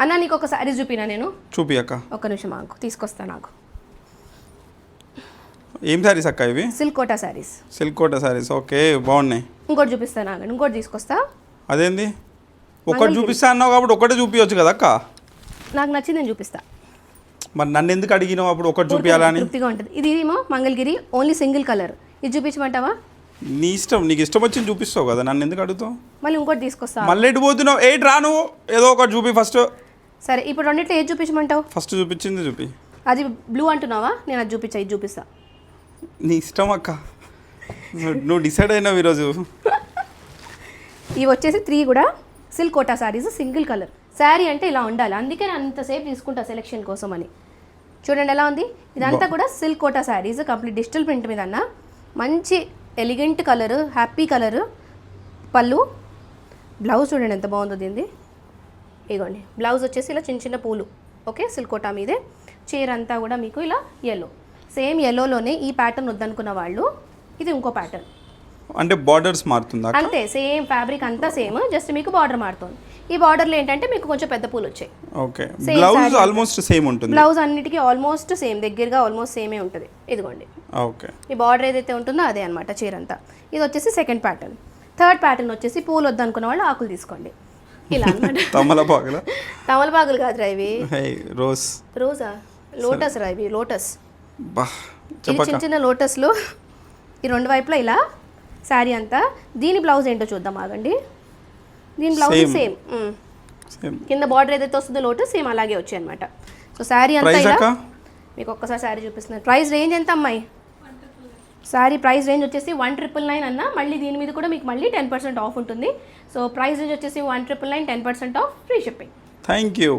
అన్న నీకు ఒక శారీ చూపినా నేను. చూపి అక్క. ఒక్క నిమిషం ఆగు, తీసుకొస్తా. నాకు ఏం శారీస్ అక్క ఇవి? Silk Kota saris. Silk Kota saris, okay బాగున్నాయి. ఇంకోటి చూపిస్తాను ఆగండి, ఇంకోటి తీసుకొస్తా. అదేంది ఒకటి చూపిస్తా అన్నావు కాబట్టి ఒకటే చూపించవచ్చు కదా అక్క. నాకు నచ్చింది నేను చూపిస్తా. మరి నన్ను ఎందుకు అడిగినావు అప్పుడు ఒకటి చూపించాలని? తృప్తిగా ఉంటుంది. ఇది ఏమో మంగళగిరి, ఓన్లీ సింగిల్ కలర్. ఇది చూపించమంటావా? నీ ఇష్టం, నీకు ఇష్టం వచ్చింది చూపిస్తావు కదా, నన్ను ఎందుకు అడుగుతావు? మళ్ళీ ఇంకోటి తీసుకొస్తా. మళ్ళీ ఎటు పోతున్నావు? ఎయిట్ రా నువ్వు, ఏదో ఒకటి చూపి ఫస్ట్. సరే ఇప్పుడు రెండిట్లో ఏది చూపించమంటావు? ఫస్ట్ చూపించింది చూపి. అది బ్లూ అంటున్నావా? నేను అది చూపించా, ఇది చూపిస్తా. నీ ఇష్టం అక్క, నువ్వు డిసైడ్ అయినావు ఈరోజు. ఇవి వచ్చేసి 3 కూడా silk Kota saris, single colour. Sari అంటే ఇలా ఉండాలి, అందుకే నేను అంతసేపు తీసుకుంటా సెలెక్షన్ కోసం అని. చూడండి ఎలా ఉంది. ఇదంతా కూడా silk Kota saris, complete digital print మీద అన్న. మంచి ఎలిగెంట్ కలర్, హ్యాపీ కలర్. పళ్ళు, బ్లౌజ్ చూడండి ఎంత బాగుందో దీనిది. ఇగోండి బ్లౌజ్ వచ్చేసి ఇలా చిన్న చిన్న పూలు. ఓకే, సిల్క్ కోటా మీదే. చీర అంతా కూడా మీకు ఇలా ఎల్లో, సేమ్ ఎల్లోలోనే ఈ ప్యాటర్న్ వద్దనుకున్న వాళ్ళు ఇది ఇంకో ప్యాటర్న్. అంటే బార్డర్స్ మారుతుందా? అంతే, సేమ్ ఫ్యాబ్రిక్ అంతా సేమ్, జస్ట్ మీకు బార్డర్ మారుతుంది. ఈ బార్డర్లో ఏంటంటే మీకు కొంచెం పెద్ద పూలు వచ్చాయి. ఓకే, బ్లౌజ్ ఆల్మోస్ట్ సేమ్ ఉంటుంది. బ్లౌజ్ అన్నిటికీ ఆల్మోస్ట్ సేమ్, దగ్గరగా ఆల్మోస్ట్ సేమే ఉంటుంది. ఇదిగోండి ఓకే, ఈ బార్డర్ ఏదైతే ఉంటుందో అదే అనమాట చీర అంతా. ఇది వచ్చేసి సెకండ్ ప్యాటర్న్. థర్డ్ ప్యాటర్న్ వచ్చేసి పూలు వద్దనుకున్న వాళ్ళు ఆకులు తీసుకోండి. ఇలా అనమాట. తమలపాకులు? తమలపాకులు కాదురా ఇవి, రోజ్. రోజా? లోటస్ రా ఇవి, లోటస్. ఇది చిన్న చిన్న లోటస్లు. ఈ రెండు వైపులా ఇలా శారీ అంతా. దీని బ్లౌజ్ ఏంటో చూద్దాం ఆగండి. దీని బ్లౌజ్ సేమ్, కింద బార్డర్ ఏదైతే వస్తుందో లోటస్ సేమ్ అలాగే వచ్చాయి అనమాట. సో శారీ అంతా ఇలా. మీకు ఒక్కసారి శారీ చూపిస్తున్నాను. ప్రైస్ రేంజ్ ఎంత అమ్మాయి? శారీ ప్రైస్ రేంజ్ వచ్చేసి 1999 అన్న. మళ్ళీ దీని మీద కూడా మీకు మళ్ళీ 10% ఆఫ్ ఉంటుంది. సో ప్రైస్ రేంజ్ వచ్చేసి 1999, 10% of, free shipping. Thank you.